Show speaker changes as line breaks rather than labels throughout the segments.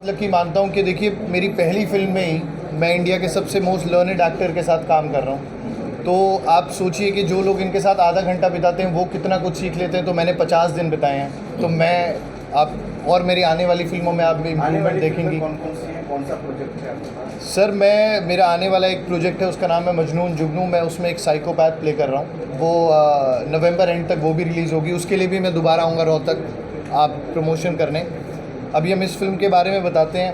मतलब कि मानता हूँ कि देखिए मेरी पहली फिल्म में ही मैं इंडिया के सबसे मोस्ट लर्नड एक्टर के साथ काम कर रहा हूँ। तो आप सोचिए कि जो लोग इनके साथ आधा घंटा बिताते हैं वो कितना कुछ सीख लेते हैं, तो मैंने 50 दिन बिताए हैं। तो मैं आप और मेरी आने वाली फिल्मों में आप भी इम्प्रूवमेंट देखेंगी।
कौन कौन सी है, कौन सा प्रोजेक्ट है आपके पास?
सर मेरा आने वाला एक प्रोजेक्ट है, उसका नाम है मजनून जुगनू। मैं उसमें एक साइकोपैथ प्ले कर रहा हूँ। वो नवंबर एंड तक वो भी रिलीज़ होगी। उसके लिए भी मैं दोबारा आऊँगा रोहतक आप प्रमोशन करने। अभी हम इस फिल्म के बारे में बताते हैं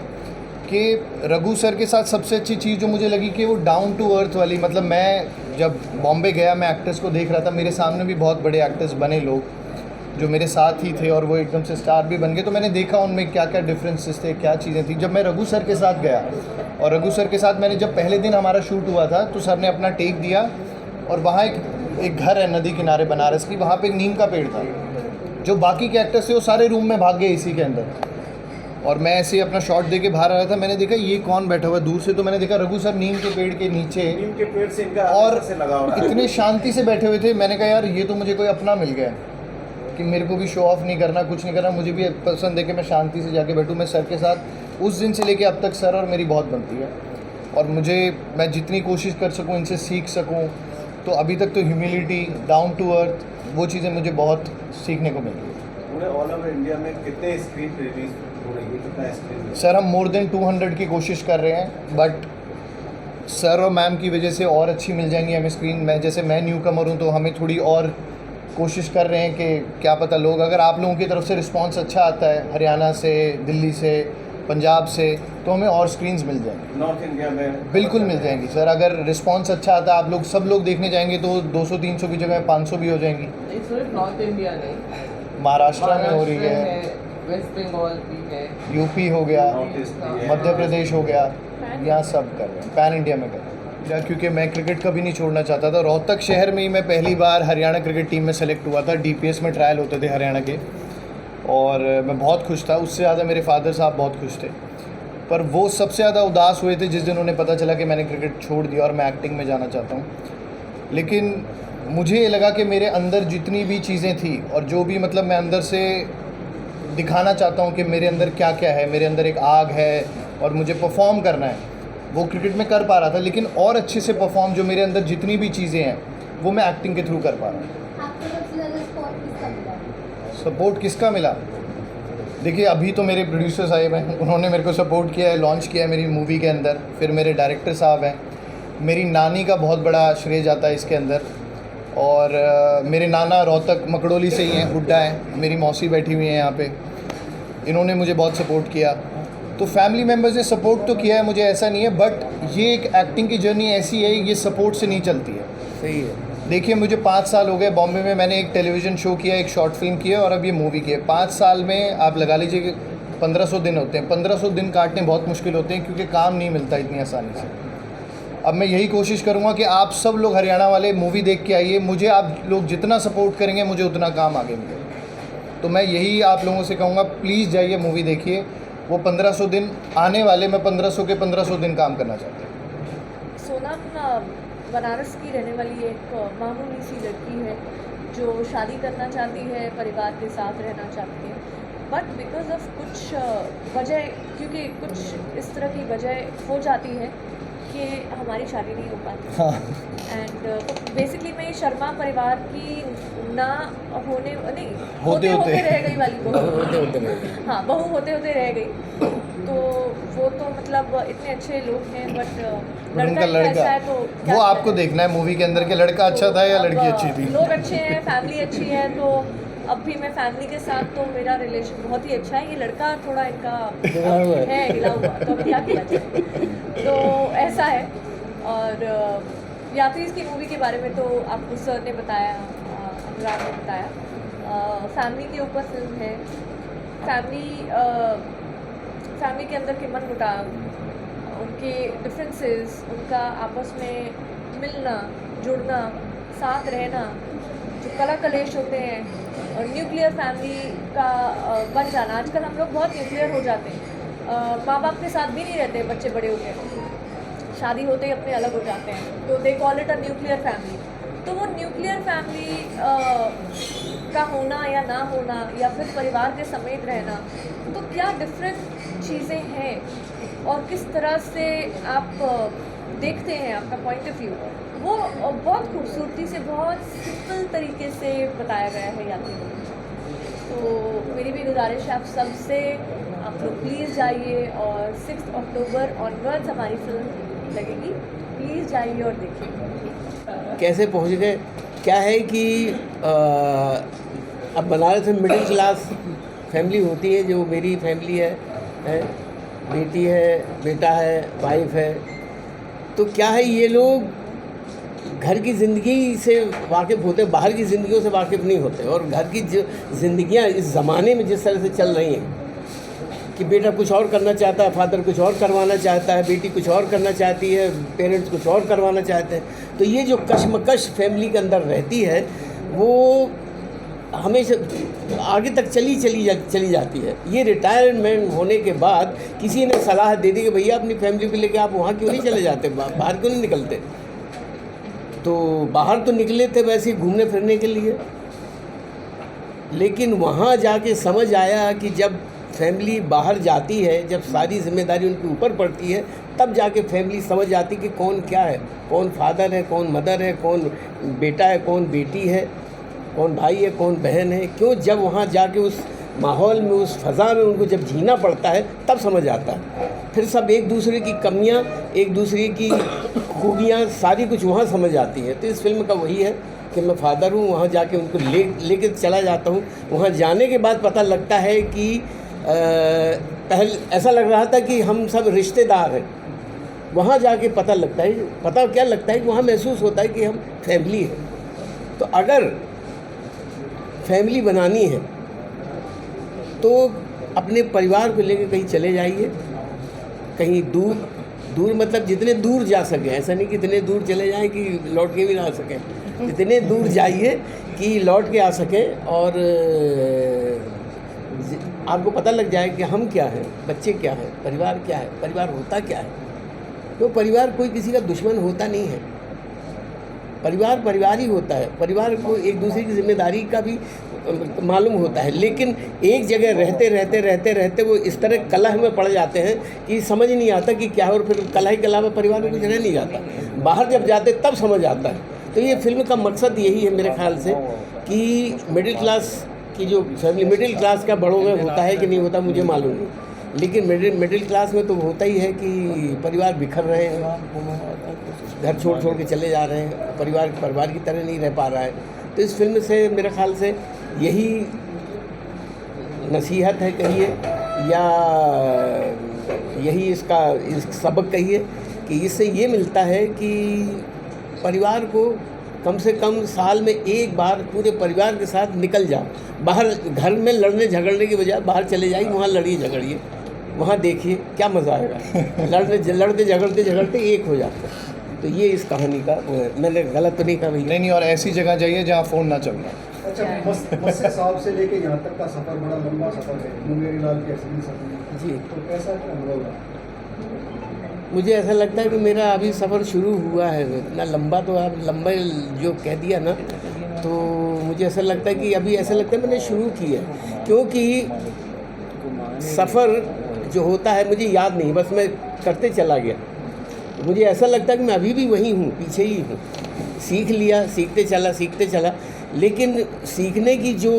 कि रघु सर के साथ सबसे अच्छी चीज़ जो मुझे लगी कि वो डाउन टू अर्थ वाली, मतलब मैं जब बॉम्बे गया मैं एक्टर्स को देख रहा था, मेरे सामने भी बहुत बड़े एक्टर्स बने लोग जो मेरे साथ ही थे और वो एकदम से स्टार भी बन गए। तो मैंने देखा उनमें क्या क्या डिफरेंसेस थे, क्या चीज़ें थी। जब मैं रघु सर के साथ गया और रघु सर के साथ मैंने जब पहले दिन हमारा शूट हुआ था तो सर ने अपना टेक दिया और वहाँ एक घर है नदी किनारे बनारस की, वहाँ पे एक नीम का पेड़ था। जो बाकी के एक्टर्स थे वो सारे रूम में भाग गए इसी के अंदर, और मैं ऐसे ही अपना शॉट दे के बाहर आ रहा था। मैंने देखा ये कौन बैठा हुआ है दूर से, तो मैंने देखा रघु सर नीम के पेड़ के नीचे,
नीम के पेड़ से इनका
और
से लगा हुआ है।
इतने शांति से बैठे हुए थे। मैंने कहा यार ये तो मुझे कोई अपना मिल गया है कि मेरे को भी शो ऑफ नहीं करना, कुछ नहीं करना, मुझे भी पसंद है कि मैं शांति से जाके बैठूँ। मैं सर के साथ उस दिन से लेके अब तक सर और मेरी बहुत बनती है, और मैं जितनी कोशिश कर सकूँ इनसे सीख सकूँ। तो अभी तक तो ह्यूमिलिटी, डाउन टू अर्थ, वो चीज़ें मुझे बहुत सीखने को मिल रही है।
पूरे ऑल ओवर इंडिया में कितने स्क्रीन रिलीज हो रही है, कितना स्क्रीन?
सर हम मोर देन 200 की कोशिश कर रहे हैं, बट सर और मैम की वजह से और अच्छी मिल जाएंगी हमें स्क्रीन। मैं न्यू कमर हूँ तो हमें थोड़ी और कोशिश कर रहे हैं कि क्या पता लोग, अगर आप लोगों की तरफ से रिस्पांस अच्छा आता है हरियाणा से, दिल्ली से, पंजाब से, तो हमें और स्क्रीन्स मिल जाएंगी।
नॉर्थ इंडिया में
बिल्कुल मिल जाएंगी सर। अगर रिस्पांस अच्छा आता है, आप लोग सब लोग देखने जाएंगे तो 200-300 की जगह 500 भी हो जाएंगी।
नहीं सिर्फ नॉर्थ इंडिया नहीं,
महाराष्ट्र में हो रही है,
वेस्ट बंगाल भी है,
यूपी हो गया,
नॉर्थ ईस्ट भी है।
मध्य प्रदेश हो गया, यहाँ सब कर रहे हैं, पैन इंडिया में कर रहे हैं। क्योंकि मैं क्रिकेट कभी नहीं छोड़ना चाहता था। रोहतक शहर में ही मैं पहली बार हरियाणा क्रिकेट टीम में सेलेक्ट हुआ था। डीपीएस में ट्रायल होते थे हरियाणा के, और मैं बहुत खुश था। उससे ज़्यादा मेरे फादर साहब बहुत खुश थे, पर वो सबसे ज़्यादा उदास हुए थे जिस दिन उन्हें पता चला कि मैंने क्रिकेट छोड़ दिया और मैं एक्टिंग में जाना चाहता हूँ। लेकिन मुझे ये लगा कि मेरे अंदर जितनी भी चीज़ें थी और जो भी मतलब मैं अंदर से दिखाना चाहता हूँ कि मेरे अंदर क्या क्या है, मेरे अंदर एक आग है और मुझे परफॉर्म करना है, वो क्रिकेट में कर पा रहा था। लेकिन और अच्छे से परफॉर्म जो मेरे अंदर जितनी भी चीज़ें हैं वो मैं एक्टिंग के थ्रू कर पा रहा हूँ।
आपको सबसे ज़्यादा
सपोर्ट किसका मिला? देखिए अभी तो मेरे प्रोड्यूसर साहब हैं, उन्होंने मेरे को सपोर्ट किया है, लॉन्च किया है मेरी मूवी के अंदर। फिर मेरे डायरेक्टर साहब हैं, मेरी नानी का बहुत बड़ा श्रेय जाता है इसके अंदर, और मेरे नाना रोहतक मकड़ोली से ही हैं, हुड्डा हैं, मेरी मौसी बैठी हुई हैं यहाँ पे, इन्होंने मुझे बहुत सपोर्ट किया। तो फैमिली मेम्बर्स ने सपोर्ट तो किया है मुझे, ऐसा नहीं है, बट ये एक एक्टिंग की जर्नी ऐसी है, ये सपोर्ट से नहीं चलती है।
सही है।
देखिए मुझे 5 साल हो गए बॉम्बे में, मैंने एक टेलीविज़न शो किया, एक शॉर्ट फिल्म किया और अब ये मूवी की है। 5 साल में आप लगा लीजिए कि 1500 दिन होते हैं। 1500 दिन काटने बहुत मुश्किल होते हैं क्योंकि काम नहीं मिलता इतनी आसानी से। अब मैं यही कोशिश करूँगा कि आप सब लोग हरियाणा वाले मूवी देख के आइए, मुझे आप लोग जितना सपोर्ट करेंगे मुझे उतना काम आगे मिलेगा। तो मैं यही आप लोगों से कहूँगा, प्लीज़ जाइए मूवी देखिए। वो 1500 दिन आने वाले, मैं 1500 के 1500 दिन काम करना चाहता हूँ।
सोनम बनारस की रहने वाली एक मामूली सी लड़की है जो शादी करना चाहती है, परिवार के साथ रहना चाहती है, बट बिकॉज ऑफ कुछ वजह, क्योंकि कुछ इस तरह की वजह हो जाती है कि हमारी शादी नहीं हो पाती।
हाँ,
एंड बेसिकली मैं शर्मा परिवार की ना होने नहीं
होते
होते रह गई वाली बहू, हाँ बहू होते होते रह गई। तो वो तो मतलब इतने अच्छे लोग हैं, बट
उनका
लड़का ऐसा
लड़का,
है तो क्या
वो आपको
करें?
देखना है मूवी के अंदर कि लड़का अच्छा था या
अब
लड़की अच्छी थी।
लोग अच्छे हैं, फैमिली अच्छी है, तो अब भी मैं फैमिली के साथ तो मेरा रिलेशन बहुत ही अच्छा है। ये लड़का थोड़ा इनका है हिला हुआ, तो अब क्या किया जाए, तो ऐसा है। और यात्री की मूवी के बारे में तो आपको सर ने बताया, अनुराग ने बताया। फैमिली के ऊपर फिल्म है। फैमिली के अंदर के मनमुटाव, उनके डिफरेंसेस, उनका आपस में मिलना जुड़ना, साथ रहना, जो कला कलेश होते हैं, और न्यूक्लियर फैमिली का बन जाना। आजकल हम लोग बहुत न्यूक्लियर हो जाते हैं, माँ बाप के साथ भी नहीं रहते, बच्चे बड़े होते हैं, शादी होते ही अपने अलग हो जाते हैं, तो they call it a nuclear family. तो वो न्यूक्लियर फैमिली का होना या ना होना, या फिर परिवार के समेत रहना, तो क्या डिफरेंट चीज़ें हैं और किस तरह से आप देखते हैं, आपका पॉइंट ऑफ व्यू, वो बहुत खूबसूरती से, बहुत सिंपल तरीके से बताया गया है यात्रियों को। तो मेरी भी गुजारिश है आप सबसे, आप लोग प्लीज़ जाइए और 6 अक्टूबर ऑनवर्ड्स हमारी फिल्म लगेगी, प्लीज़ जाइए और देखिए।
कैसे पहुंच गए, क्या है कि अब बनारस में मिडिल क्लास फैमिली होती है, जो मेरी फैमिली है बेटी है, बेटा है, वाइफ है। तो क्या है, ये लोग घर की ज़िंदगी से वाकिफ़ होते, बाहर की ज़िंदगियों से वाकिफ़ नहीं होते। और घर की जो ज़िंदगियाँ इस ज़माने में जिस तरह से चल रही हैं कि बेटा कुछ और करना चाहता है, फादर कुछ और करवाना चाहता है, बेटी कुछ और करना चाहती है, पेरेंट्स कुछ और करवाना चाहते हैं, तो ये जो कश्मकश फैमिली के अंदर रहती है वो हमेशा आगे तक चली जाती है। ये रिटायरमेंट होने के बाद किसी ने सलाह दे दी कि भैया अपनी फैमिली को लेकर आप वहाँ क्यों नहीं चले जाते, बाहर क्यों नहीं निकलते। तो बाहर तो निकले थे वैसे ही घूमने फिरने के लिए, लेकिन वहाँ जाके समझ आया कि जब फैमिली बाहर जाती है, जब सारी जिम्मेदारी उनके ऊपर पड़ती है, तब जाके फैमिली समझ आती कि कौन क्या है, कौन फादर है, कौन मदर है, कौन बेटा है, कौन बेटी है, कौन भाई है, कौन बहन है। क्यों, जब वहाँ जाके उस माहौल में, उस फ़ज़ा में उनको जब जीना पड़ता है तब समझ आता है। फिर सब एक दूसरे की कमियाँ, एक दूसरे की खूबियाँ, सारी कुछ वहाँ समझ आती है। तो इस फिल्म का वही है कि मैं फादर हूँ, वहाँ जाके उनको लेके चला जाता हूँ। वहाँ जाने के बाद पता लगता है कि पहले ऐसा लग रहा था कि हम सब रिश्तेदार हैं, वहाँ जाके पता लगता है, पता क्या लगता है कि वहाँ महसूस होता है कि हम फैमिली हैं। तो अगर फैमिली बनानी है तो अपने परिवार को लेकर कहीं चले जाइए, कहीं दूर मतलब जितने दूर जा सकें, ऐसा नहीं कि इतने दूर चले जाएं कि लौट के भी ना आ सकें, जितने दूर जाइए कि लौट के आ सकें और आपको पता लग जाए कि हम क्या हैं, बच्चे क्या हैं, परिवार क्या है, परिवार होता क्या है। तो परिवार कोई किसी का दुश्मन होता नहीं है, परिवार परिवार ही होता है। परिवार को एक दूसरे की जिम्मेदारी का भी मालूम होता है, लेकिन एक जगह रहते वो इस तरह कलह में पड़ जाते हैं कि समझ नहीं आता कि क्या है, और फिर कलह के अलावा परिवार में कुछ रह नहीं जाता। बाहर जब जाते तब समझ आता है। तो ये फिल्म का मकसद यही है मेरे ख्याल से कि मिडिल क्लास की जो फैमिली, मिडिल क्लास का बड़ों में होता है कि नहीं होता मुझे मालूम नहीं, लेकिन मिडिल क्लास में तो होता ही है कि परिवार बिखर रहे हैं, घर छोड़ के चले जा रहे हैं, परिवार की तरह नहीं रह पा रहा है। तो इस फिल्म से मेरे ख्याल से यही नसीहत है कहिए, या यही इसका सबक कहिए कि इससे ये मिलता है कि परिवार को कम से कम साल में एक बार पूरे परिवार के साथ निकल जाओ बाहर। घर में लड़ने झगड़ने की बजाय बाहर चले जाइए, वहाँ लड़िए झगड़िए, वहाँ देखिए क्या मज़ा आएगा। लड़ते झगड़ते एक हो जाते हैं। तो ये इस कहानी का मैंने गलत तो नहीं कहा भैया?
नहीं, और ऐसी जगह जाइए जहाँ फ़ोन ना चलना।
अच्छा, मस्से साहब से लेके यहाँ तक का सफ़र बड़ा लंबा सफ़र है, मुंगेरी लाल के असली सफ़र जी, तो कैसा क्या अनुभव रहा?
मुझे ऐसा लगता है कि मेरा अभी सफ़र शुरू हुआ है। इतना लंबा तो आप लंबा जो कह दिया ना, तो मुझे ऐसा लगता है कि अभी ऐसा लगता है मैंने शुरू किया, क्योंकि सफ़र जो होता है मुझे याद नहीं, बस मैं करते चला गया। मुझे ऐसा लगता है कि मैं अभी भी वहीं हूँ, पीछे ही हूँ। सीख लिया, सीखते चला, लेकिन सीखने की जो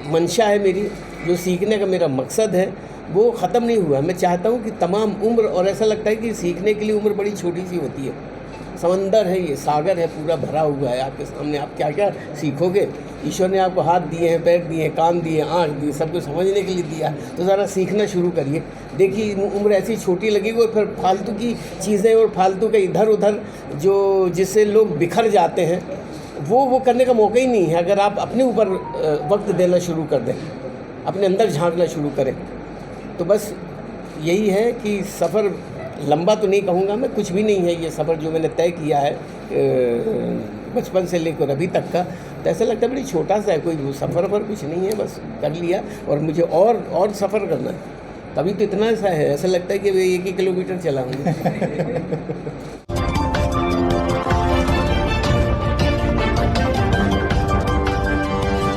मंशा है मेरी, जो सीखने का मेरा मकसद है, वो ख़त्म नहीं हुआ। मैं चाहता हूँ कि तमाम उम्र, और ऐसा लगता है कि सीखने के लिए उम्र बड़ी छोटी सी होती है। समंदर है, ये सागर है, पूरा भरा हुआ है आपके सामने। आप क्या क्या सीखोगे? ईश्वर ने आपको हाथ दिए हैं, पैर दिए हैं, कान दिए, आँख दी, सब कुछ समझने के लिए दिया। तो ज़रा सीखना शुरू करिए। देखिए उम्र ऐसी छोटी लगेगी, और फिर फालतू की चीज़ें और फालतू के इधर उधर जो जिससे लोग बिखर जाते हैं, वो करने का मौका ही नहीं है। अगर आप अपने ऊपर वक्त देना शुरू कर दें, अपने अंदर झांकना शुरू करें, तो बस यही है कि सफ़र लंबा तो नहीं कहूँगा मैं, कुछ भी नहीं है ये सफ़र जो मैंने तय किया है बचपन से लेकर अभी तक का। तो ऐसा लगता है बड़ी छोटा सा है, कोई सफ़र कुछ नहीं है, बस कर लिया। और मुझे और सफ़र करना है, तभी तो इतना सा है। ऐसा लगता है कि 1 किलोमीटर चला हूँ।